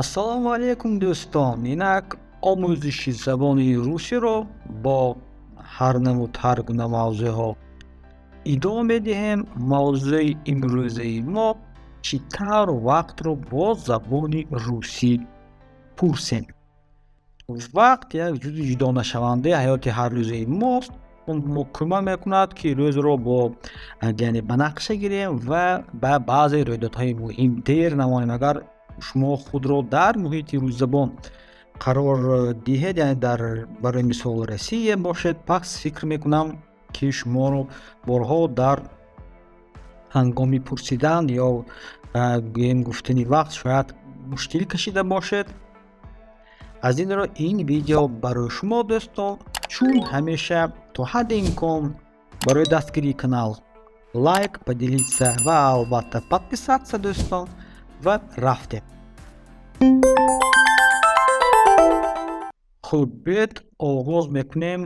Ассалому алейкум дӯстон. Инак омӯзиши забони русиро бо ҳар намуд ҳар гуна мавзӯъҳо идома медиҳем. Мавзӯи имрӯзаи мо чӣ тавр вақтро бо забони русӣ пурсем. Вақт як ҷузъи ҷудонашавандаи ҳаёти ҳаррӯзаи мост. Он мо кӯмак мекунад, ки рӯзро ба нақша гирем ва ба баъзе рӯйдодҳои муҳим дер намоем. Агар шумо худро дар муҳити рӯззабон қарор диҳед, яъне барои мисол Россия бошед, пас фикр мекунам, ки шуморо борҳо дар ҳангоми пурсидан ё гуфтани вақт шояд мушкилӣ кашида бошед. Аз ин ро ин видео барои шумо дӯстон. Чун ҳамеша то ҳадди имкон барои дастгирии канал лайк, поделиться ва албатта подписаться дӯстон. Ва рафтем. хуб, биёед оғоз мекунем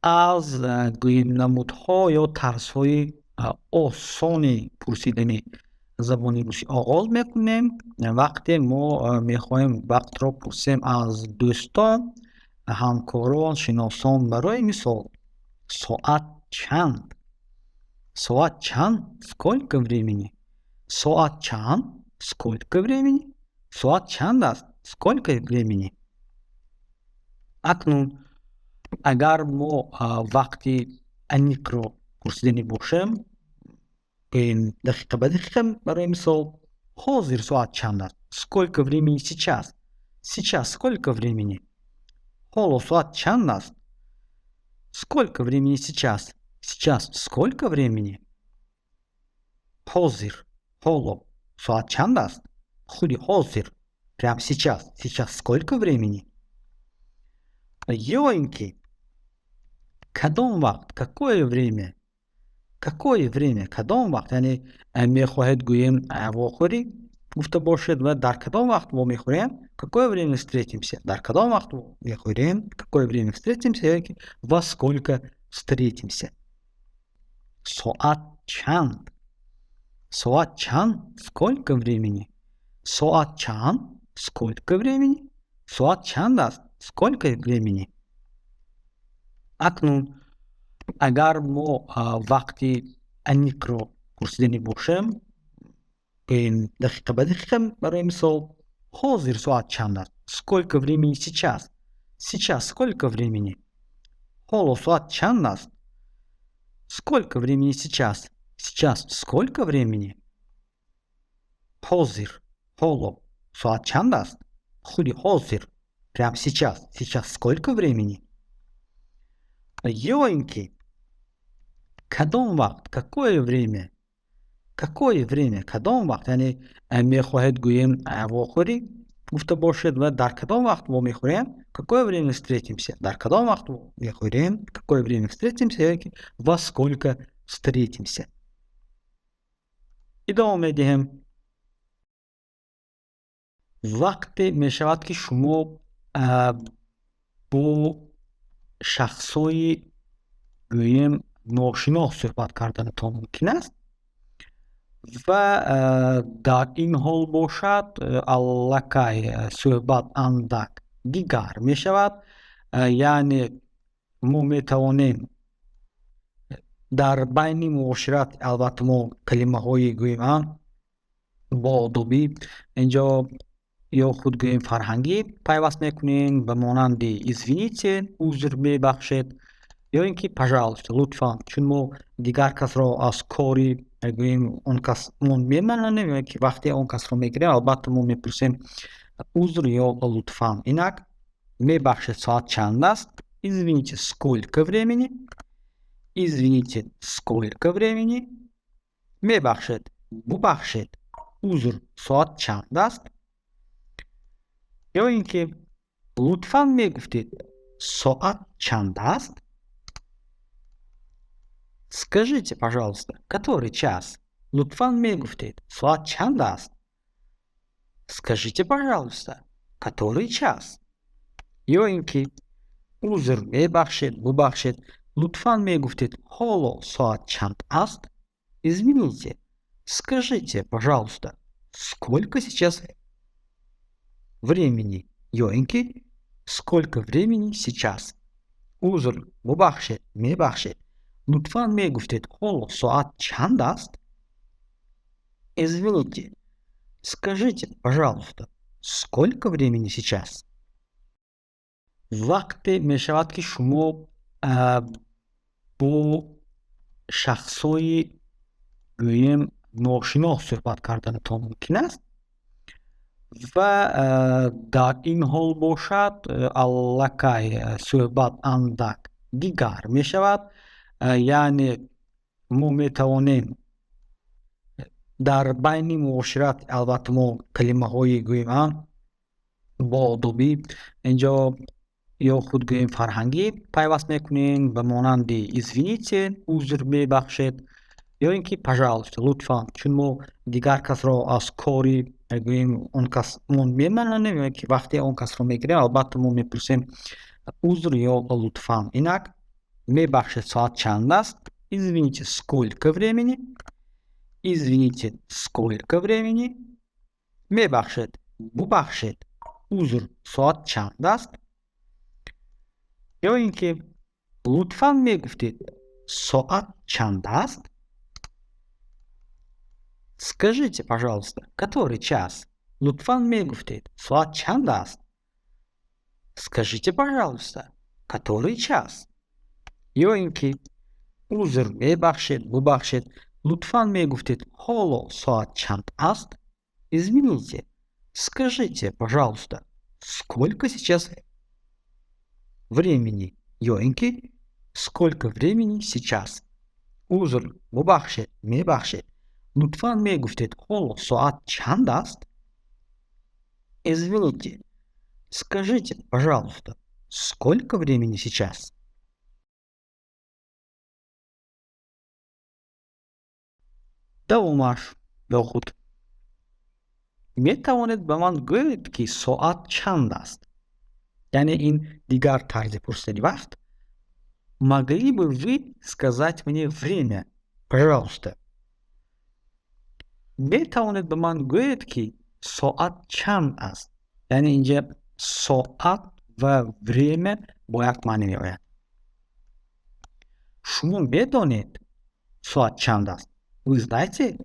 аз намудҳо ё тарзҳои осони пурсидани забони русӣ. Оғоз мекунем вақте мо мехоҳем вақтро пурсем аз дӯстон, ҳамкорон, шиносон. Барои мисол, соат чанд? Соат чанд? Сколько времени? Соат чанд? Сколько времени? Соат чанд аст? Сколько времени? Акнун агар мо вақти аниқро пурсидани бошем, дақиқа ба дақиқа, барои мисол, ҳозир соат чанд аст? Сколько времени сейчас? Сейчас сколько времени? Ҳоло соат чанд аст? Сколько времени сейчас? Сейчас сколько времени? Ҳозир, ҳоло соат чанд аст? Худи ҳозир, прямо сейчас. Сейчас сколько времени? Ё ин ки кадом вақт, какое время? Какое время? Кадом вақт? Яъне мехоҳед гӯем вохӯрӣ гуфта бошед ва дар кадом вақт мо мехӯрем? Какое время встретимся? Дар кадом вақт мехӯрем? Какое время встретимся? Ё ки во сколько встретимся? Соат чанд? Соат чанд? Сколько времени? Соат чанд? Сколько времени? Соат чанд аст? Сколько времени? Акнун агар мо вақти аниқро пурсидани бошем, дақиқа ба дақиқа, барои мисол, ҳозир соат чанд аст? Сколько времени сейчас? Сейчас сколько времени? Ҳоло соат чанд аст? Сколько времени сейчас? Сейчас сколько времени? Ҳозир, ҳоло соат чанд аст? Худи ҳозир, прямо сейчас. Сейчас сколько времени? Ё ин ки кадом вақт, какое время? Какое время? Кадом вақт? Яъне мехоҳед гӯем вохӯрӣ гуфта бошед ва дар кадом вақт мо мехӯрем? Какое время встретимся? Дар кадом вақт мехӯрем? Какое время встретимся? Ё ки во сколько встретимся? идома медиҳем. Вақте мешавад, ки шумо бо шахсҳои гӯем ношинос суҳбат карданатон мумкин аст ва дар ин ҳол бошад, аллакай суҳбат андак дигар мешавад. Яъне мо метавонем дар байни муошират, албатта мо калимаҳои гӯем бо одобӣ инҷо ё худ гӯем фарҳангӣ пайваст мекунем, ба монанди извините, узр мебахшед, ё ин ки пожалуйста, лутфан. Чун мо дигар касро аз кори гӯем он кас меманонем, ё ки вақте он касро мегирем, албатта мо мепурсем узр ё лутфан. Инак мебахшед, соат чанд аст? Извините, сколько времени? Извините, сколько времени? Мебахшед, бубахшед, узр, соат чанд аст? Ё ин ки лутфан мегуфтед, соат чанд аст? Скажите, пожалуйста, который час? Лутфан мегуфтед, соат чанд аст? Скажите, пожалуйста, который час? Ё ин ки узр мебахшед, бубахшед, лутфан мегуфтед, ҳоло соат чанд аст? Извините, скажите, пожалуйста, сколько сейчас времени yoinki сколько времени сейчас. Uzr ببخشید میبخشید لطفاً میگفتید حالا ساعت چند است؟ Извините, скажите, пожалуйста, сколько времени сейчас? وقتی میشود که شما با شخصای گویم ناشناس صحبت کردنتان ممکن است و در این حال باشد allakay صحبت اندک دیگر می شود یعنی ما می توانیم در بین معاشرت البته ما کلمه های گویم با آدابی اینجا یا خود گویم فرهنگی پیوست میکنیم به مانند извините عذر میبخشید یا اینکه پژالوستا لطفاً چون ما دیگر کس را از کاری گویم اون کس مون میمانیم یا اینکه وقتی اون کس را میگیریم البته ما میپرسیم عذر یا لطفاً اینک میبخشید ساعت چند است извините сколько времени извините сколько времени میبخشید ببخشید عذر ساعت چند است یا اینکه لطفاً میگفتید ساعت چند است Скажите, пожалуйста, который час? لطفاً میگفتید ساعت چند است Скажите, пожалуйста, который час? یا اینکه عذر میبخشید ببخشید لطفاً میگفتید حالا ساعت چند است Извините, скажите, пожалуйста, сколько сейчас времени یا اینکه сколько времени сейчас عذر ببخشید میبخشید لطفاً میگفتید حالا ساعت چند است Извините, скажите, пожалуйста, сколько времени сейчас دوامش یا خود میتوانید به من گویید که ساعت چند است یعنی این دیگر طرز پرسیدن وقت могли бы вы сказать мне время пожалуйста میتوانید به من گویید که ساعت چند است یعنی اینجا ساعت و время با یک معنی می آید شما میدانید ساعت چند است вы знаете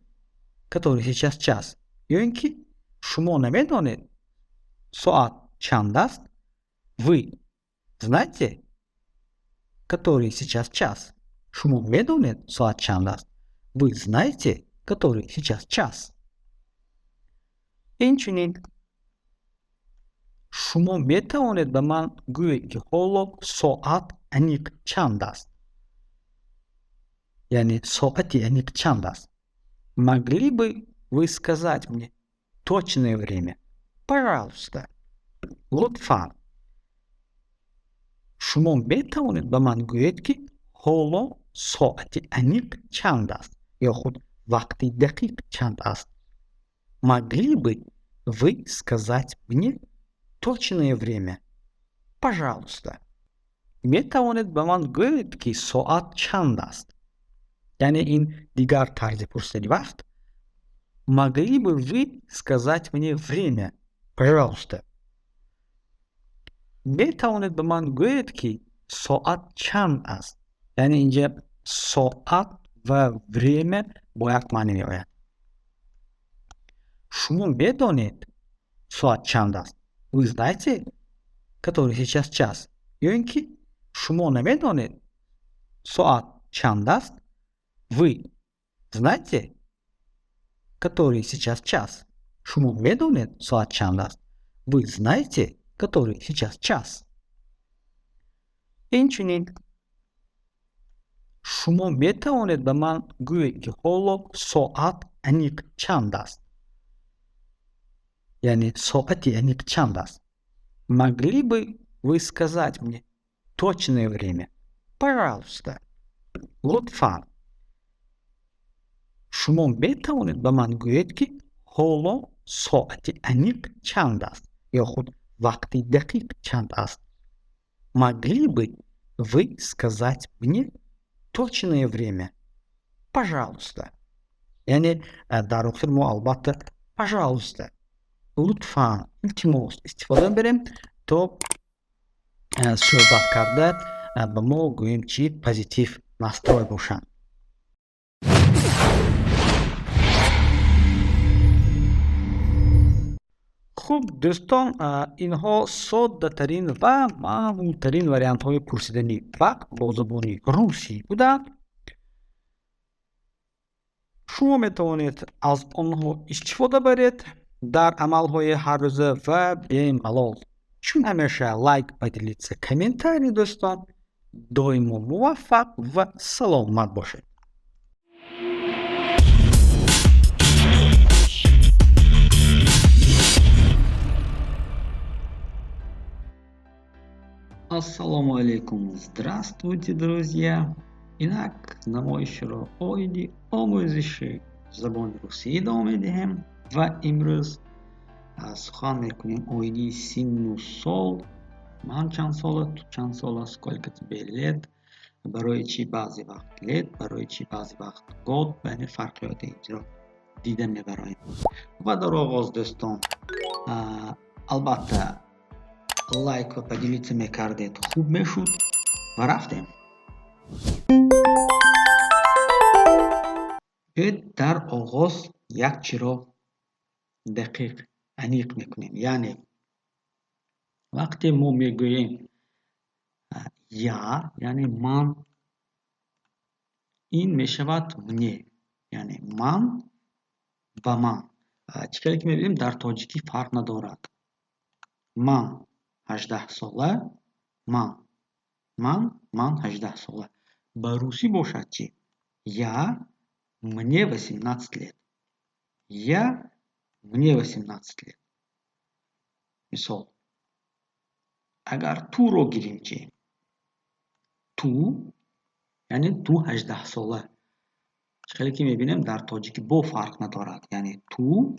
который сейчас час یا اینکه شما نمیدانید ساعت چند است вы знаете который сейчас час شما میدانید ساعت چند است вы знаете который сейчас час اینچنین شما میتوانید به من گویید که حالا ساعت انیق چند است یعنی ساعت انیق چند است могли бы вы сказать мне точное время пожалуйста لطفاً شما میتوانید به من گویید که حالا ساعت انیق چند است یا خود وقتی دقیق چند است могли бы вы сказать мне точное время пожалуйста میتوانید به من گویید که ساعت چند است یعنی این دیگر طرز پرسیدن وقت могли бы вы сказать мне время пожалуйста میتوانید به من گویید که ساعت چند است یعنی اینجا ساعت و время با یک معنی می آید شما میدانید ساعت چند است вы знаете который сейчас час یا اینکه شما نمیدانید ساعت چند است вы знаете который сейчас час شما میدانید ساعت چند است вы знаете который сейчас час اینچنین شما میتوانید به من گویید که حالا ساعت انیق چند است یعنی ساعت انیق چند است могли бы вы сказать мне точное время пожалуйста لطفاً شما میتوانید به من گویید که حالا ساعت انیق چند است یا خود وقتی دقیق چند است могли бы вы сказать мне точное время пожалуйста یعنی در آخر ما البته пожалуйста лутфан, илтимос истифода мебарем, то суҳбат карда ба мо гӯем чӣ позитив настрой бошанд. хуб дӯстон, инҳо соддатарин ва маъмултарин вариантҳои пурсидани вақт бо забони русӣ буданд. шумо метавонед аз онҳо истифода баред дар амалҳои ҳаррӯза ва бемалол. чун ҳамеша лайк ба делиться комментарий дӯстон. доимо муваффақ ва саломат бошед. Ассалому алейкум, здравствуйте, друзья! Инак намоишро оиди омӯзиши забони русӣ идома медиҳем ва имрӯз сухан мекунем оиди синну сол. ман чанд сола, ту чанд сола, сколько тебе лет, барои чӣ баъзе вақт лет, барои чӣ баъзе вақт год, яъне фарқиёти инҷо дида мебароем. ва дар оғоз дӯстон, албатта лайк ва поделиться мекардед хуб мешуд ва рафтем. биёед дар оғоз як чиро дақиқ аниқ мекунем. яъне вақте мо мегӯем я, яъне ман, ин мешавад мне, яъне ман ва ман. чӣ каре ки мебинем дар тоҷикӣ фарқ надорад. ман 18 сола, ман 18 сола. ба русӣ бошад чӣ? Я мне 18 лет. Я мне 18 лет. мисол, агар туро гирем чӣ? Ту, яъне ту 18 сола. чӣ каре ки мебинем дар тоҷикӣ бо фарқ надорад. яъне ту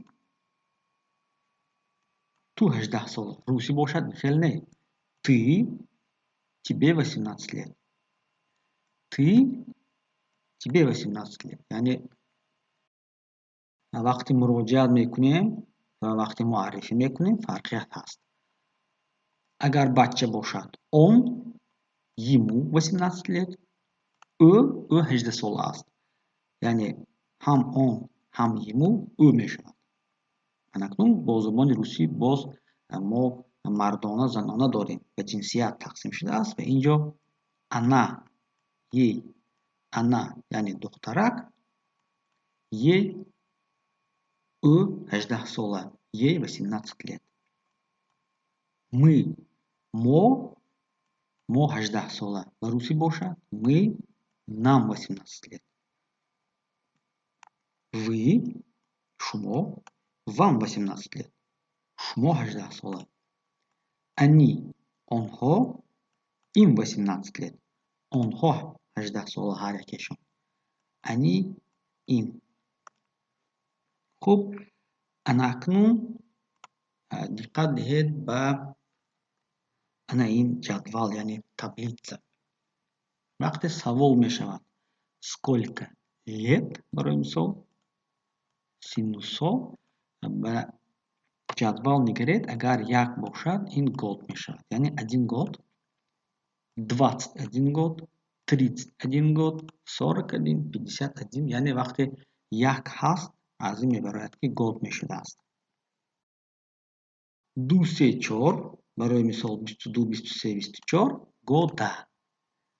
18 сола. русӣ бошад хел не. Ты, тебе 18 лет. Ты, тебе 18 лет. яъне вақти муроҷиат мекунем ва вақти муаррифӣ мекунем фарқият ҳаст. агар бача бошад он, ему 18 лет, ӯ 18 сола аст. яъне ҳам он, ҳам ему ӯ мешавад. анакнун бо забони русӣ боз мо мардона, занона дорем. ба ҷинсият тақсим шудааст ва инҷо ана, ей, ана яъне духтарак, ей ӯ 18 сола, ей 18 лет. Мы, мо 18 сола. ба русӣ бошад мы, нам 18 лет. Вы, шумо, вам 18 лет. шумо 18 сола. Они, онҳо, им 18 лет. онҳо 18 сола ҳар якешон. Они, им. хуб, анакнун диққат диҳед ба ана ин ҷадвал, яъне таблица. вақте савол мешавад сколько лет, барои мисол синну сол, ба ҷадвал нигаред. агар як бошад ин год мешавад. яъне 1 год, 21 год, 31 год, 41, 51. яъне вақте як ҳаст аз ин мебарояд ки год мешудааст. 2, 3, 4, барои мисол 22, 23, 24 года.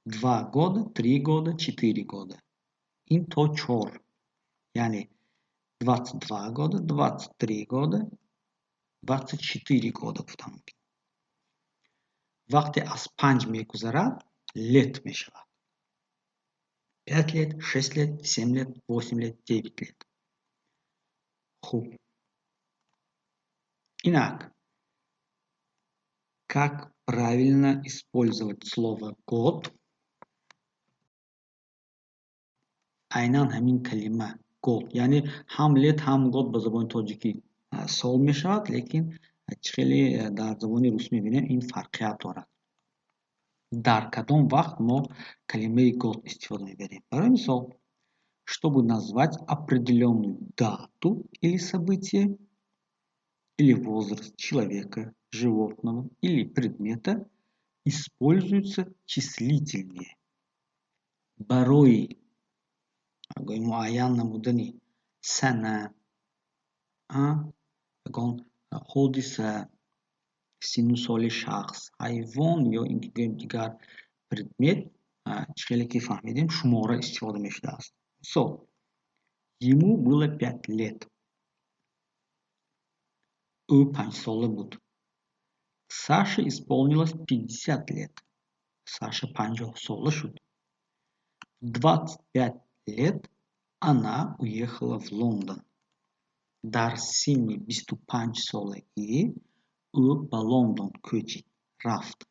2 года, 3 года, 4 года. ин то 4. яъне 22 года, 23 года, 24 года гуфтам мумкин. вақте аз 5 мегузарад лет мешавад. 5 лет, 6 лет, 7 лет, 8 лет, 9 лет. хуб. Инак, как правильно использовать слово год? айнан ҳамин калима год, яъне ҳам лет, ҳам год ба забони тоҷикӣ сол мешавад, лекин хеле дар забони русӣ мебинем ин фарқият дорад. дар кадом вақт мо калимаи год истифода мебарем? барои мисол, чтобы назвать определенную дату или событие, или возраст человека, животного или предмета используются числительные. Барои, معین نمودنی سنه اگه حادثه سینوسال شخص حیوان یا اینکه گویم دیگر предмет خیلی که فهمیدیم شماره استفاده میشده است. So, ему было 5 лет. او 5 ساله بود. Саше исполнилось 50 лет. Саша 50 ساله شد. В 25 лет она уехала в Лондон. Дар синни 25 солаги او ба Лондон көчид, рафт.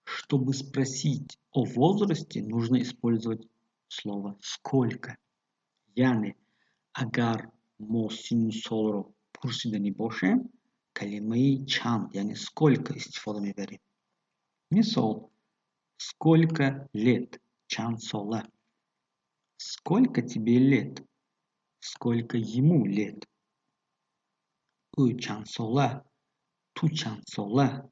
Чтобы спросить о возрасте, нужно использовать слово сколько. Яъне агар мо синну солро пурсидани бошем, калимаи чанд, яъне сколько истифода мебарем. Мисол, сколько лет, чанд сола. Сколько тебе лет? Сколько ему лет? او چند ساله؟ تو چند ساله؟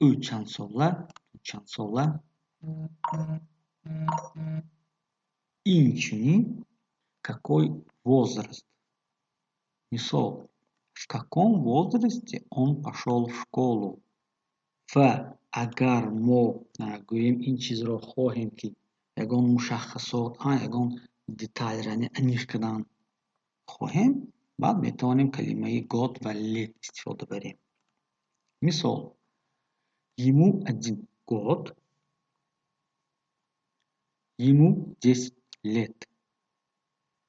او چند ساله؟ تو چند ساله؟ Инчини, какой возраст? Мисол, в каком возрасте он пошел в школу? و اگر ما گوییم این چیز را خواهیم که یگان مشخصات یگان دیتیل رانی انیخ کردن خواهیم بعد میتوانیم کلمه گاد و лет استفاده بریم. مثال ему 1 год, ему 10 лет.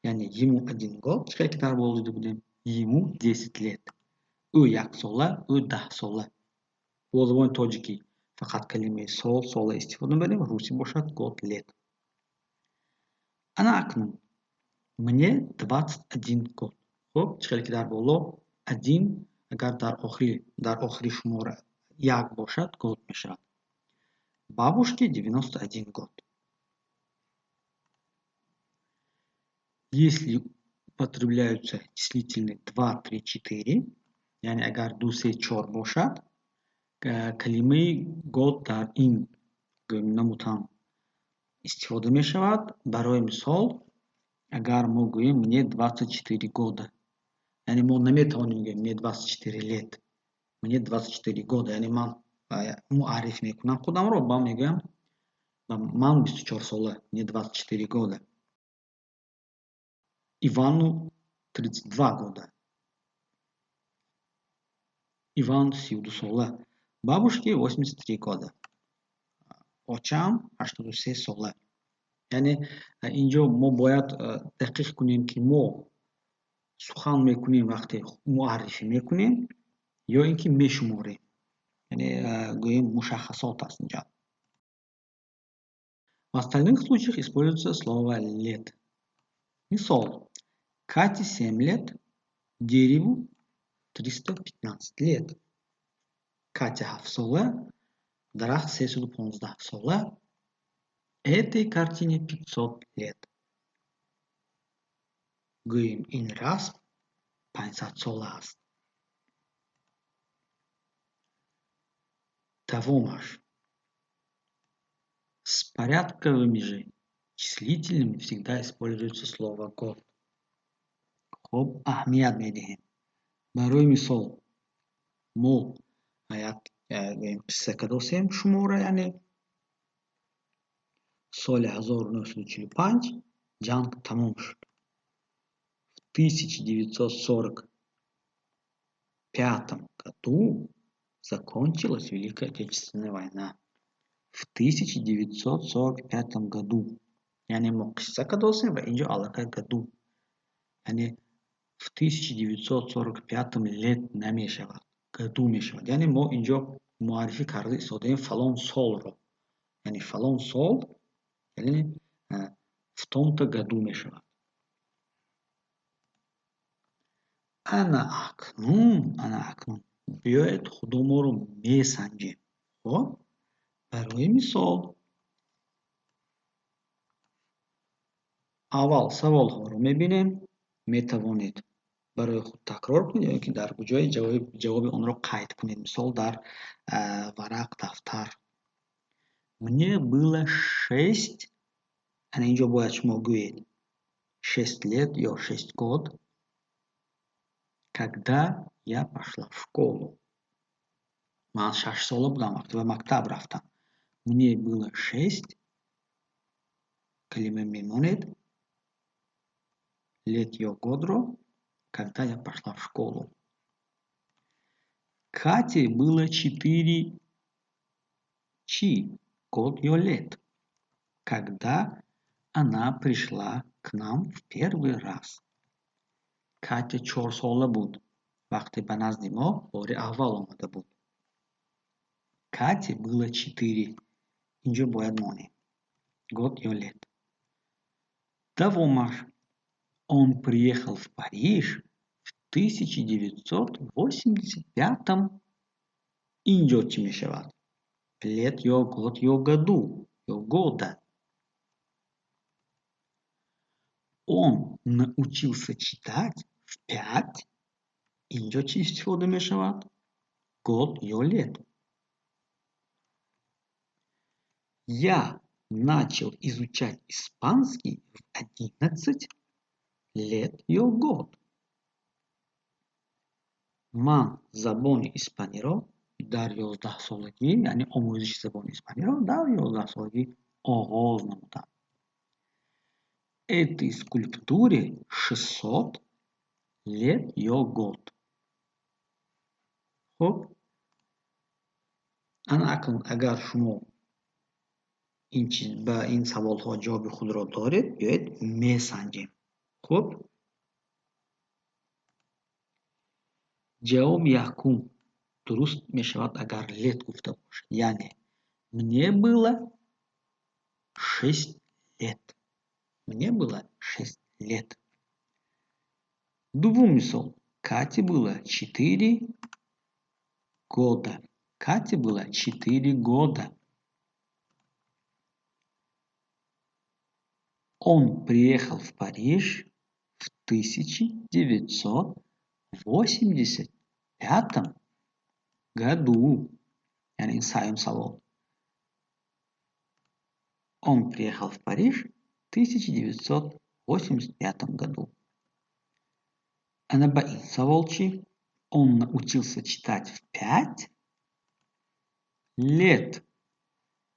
Yani ему 1 год چه کتر بولده بودیم ему 10 лет. او 1 ساله او 10 ساله. با زبان تاجیکی فقط کلمه سال ساله استفاده بریم روسی باشد год лет. انا اکنون мне 21 год. خب چه که در بالا 1 اگر در آخری شماره 1 باشد год میشود. Бабушке 91 год. Если употребляются числительные 2, 3, 4, яъне агар 2, 3, 4 бошад, калимаи год дар ин намутан истифода мешавад. Барои мисол, агар мо гӯем мне 24 года, яъне мо наметавонем гӯем мне 24 лет, мне 24 года, яъне ман муарриф мекунам худамро, ба мегӯям ман 24 сола, мне 24 года. Ивану 32 года. Иван 32 сола. Бабушке 83 года. Очам 83 сола. Яъне инҷо мо бояд дақиқ кунем ки мо сухан мекунем вақте муаррифӣ мекунем ё ин ки мешуморем. Яъне гӯем мушаххасот аст инҷа. В остальных случаях используется слово лет. Мисол, Кате 7 лет, дереву 315 лет. Катя 7 сола, дарахт 315 сола, этой картине 500 лет. Гӯем ин расм 500 сола аст. Давомаш. С порядковыми же числительными всегда используется слово год. Хоб аҳамият медиҳем. Барои мисол, мо қисса достем шумора, яъне соли 1945 ҷанг тамом шуд. В 1945 году закончилась Великая Отечественная война. В 1945 году. Яъне мо қисса достем ва инҷо аллакай году. Яъне в 1945 лет намешавад. Году мешавад. Яъне мо инҷо муаррифӣ карда истодаем фалон солро. Яъне фалон сол яъне в том-то году мешавад. Ана акнун биёед худуморо месанҷем. Хоб барои мисол аввал саволҳоро мебинем. Метавонед барои худ такрор кунед ё ки дар ҷои ҷавоби онро қайд кунед. Мисол дар варақ, дафтар. Мне было 6, яъне инҷо бояд шумо гӯед 6 лет ё 6 год, когда я пошла в школу. Ман 6 сола будам вақте ба мактаб рафтам. Мне было 6, калима мемонед, лет ё годро, когда я пошла в школу. Кате было 4 чи, год ё лет, когда она пришла к нам в первый раз. Катя 4 сола буд вақте ба назди мо бори аввал омада буд. Кате было 4. Инҷо бояд монем. Год ё лет. Давомаш. Он приехал в Париж в 1985. Инҷо чӣ мешавад? Лет ё год ё году ё года. Он научился читать в 5. Инҷо чӣ истифода мешавад? Год ё лет. Я начал изучать испанский в 11 лет ё год. Ман забони испаниро дар 11 солагӣ, яъне омӯзиши забони испаниро дар 11 солагӣ оғоз намудам. Этой скульптуре 600 лет ё год. Хуб, ана акн агар шумо ба ин саволҳо ҷавоби худро доред, биёед месанҷем. Хуб, ҷавоби якум дуруст мешавад агар лет гуфта бошад, яъне мне было 6 лет. Мне было 6 лет. Дуввум мисол. Кате было 4 года. Кате было 4 года. Он приехал в Париж в 1985 году. Яъне ин саём савол. Он приехал в Париж в 1985 году. Ана ба ин савол чӣ? Он научился читать в 5 лет.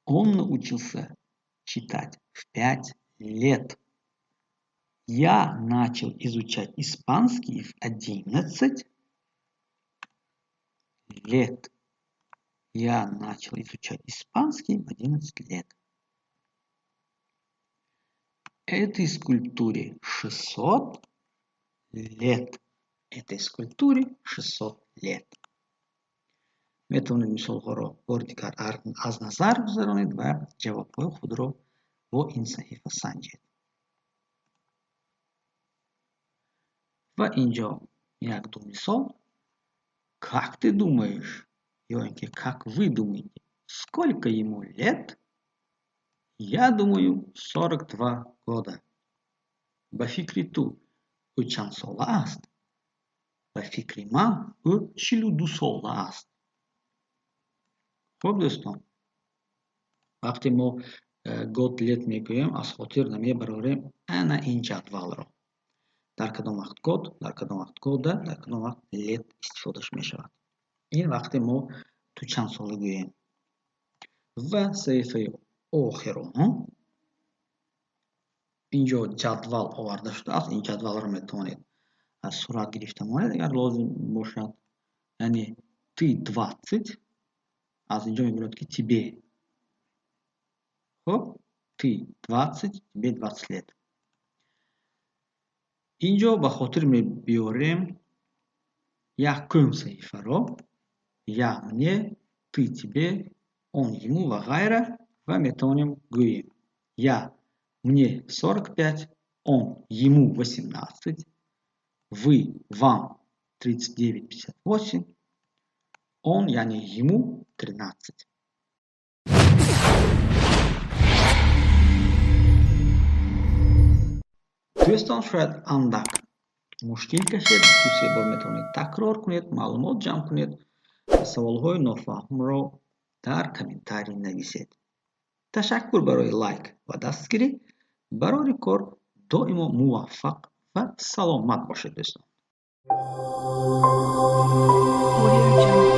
Он научился читать в 5 лет. Я начал изучать испанский в 11 лет. Я начал изучать испанский в 11 лет. Этой скульптуре 600 лет. Этой скульптуре 600 лет. метавонед мисолҳоро бори дигар аз назар гузаронед ва ҷавобҳои худро бо ин саҳифа санҷед. Ва инҷо як-ду мисол. Как ты думаешь? Ё инки как вы думаете? Сколько ему лет? Я думаю, 42 года. Ба фикри ту, ӯ чанд сола аст? Ба фикри ман, ӯ 42 сола аст. Хуб дӯстон, вақте мо год лет мегӯем, аз хотир намебарорем ана ин ҷадвалро. Дар кадом вақт год, дар кадом вақт года, дар кадом вақт лет истифодаш мешавад. Ин вақте мо ту чанд сола гӯем. Ва саҳифаи охирон инҷо ҷадвал оварда шудааст. Ин ҷадвалро метавонед аз сурат гирифта монед агар лозим бошад. Яъне ты 20, аз инҷо мебинед ки тебе. Хуб, ты 20, тебе 20 лет. инҷо ба хотир мебиёрем якум саҳифаро. Я мне, ты тебе, он ему ва ғайра ва метавонем гӯем. Я мне 45, он ему 18, вы вам 39-58, он яъне ему 13. Дӯстон, шояд андак мушкил кашед, 2-3 бор метавонед такрор кунед, маълумот ҷамъ кунед ва саволҳои нофаҳмро дар комментарий нависед. Ташаккур барои лайк ва дастгирӣ. Барори кор доимо муваффақ ва саломат бошед дӯстон. Audio Jungle.